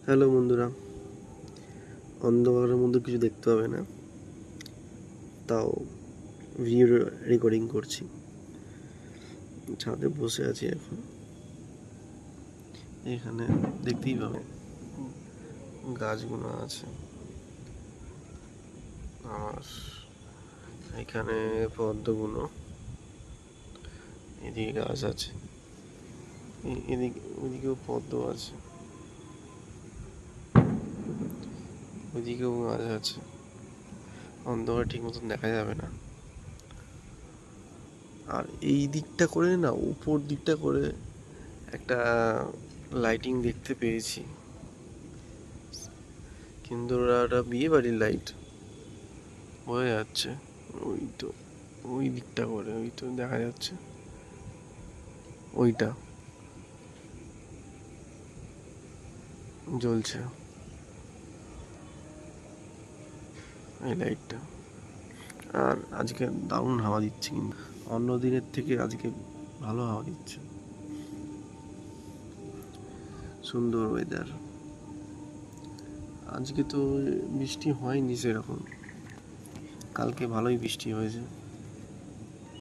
Hello বন্ধুরা, অন্ধকারের মধ্যে কিছু দেখতে হবে না, তাও ভিডিও রেকর্ডিং করছি। ছাদে বসে আছি এখন। এখানে দেখতেই পাবে গাছগুলো আছে আমার, এখানে পদ্মগুলো, এদিকে গাছ আছে, ওইদিকেও পদ্ম আছে, ওইদিকেও গাছ আছে। অন্ধকার ঠিক মতন দেখা যাবে না। আর এই দিকটা করে না, উপর দিকটা করে একটা লাইটিং দেখতে পেয়েছি, কিন্তু ওটা বিয়ে বাড়ির লাইট বোঝা যাচ্ছে। ওই তো, ওই দিকটা করে ওই তো দেখা যাচ্ছে, ওইটা জ্বলছে, এই লাইটটা। আর আজকে দারুণ হাওয়া দিচ্ছে, কিন্তু অন্য দিনের থেকে আজকে ভালো হাওয়া দিচ্ছে। সুন্দর ওয়েদার। আজকে তো বৃষ্টি হয়নি সেরকম, কালকে ভালোই বৃষ্টি হয়েছে।